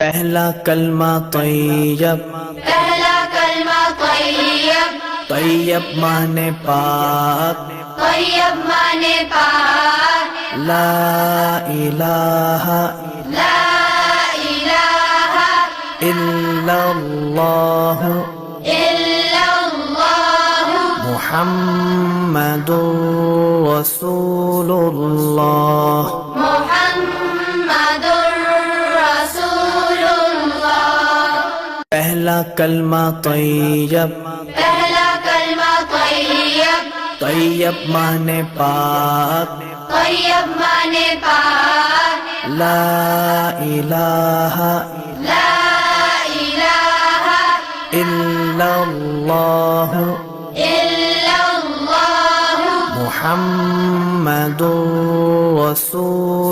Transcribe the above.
پہلا کلمہ طیب، پہلا کلمہ طیب، طیب مانے پاک، طیب مانے پاک، لا الہ لا الہ الا اللہ الا اللہ محمد رسول اللہ۔ محمد رسول اللہ۔ پہلا کلمہ طیب، پہلا کلمہ طیب، طیب مانے پاک، طیب مانے پاک، لا الہ لا الہ الا اللہ الا اللہ محمد رسول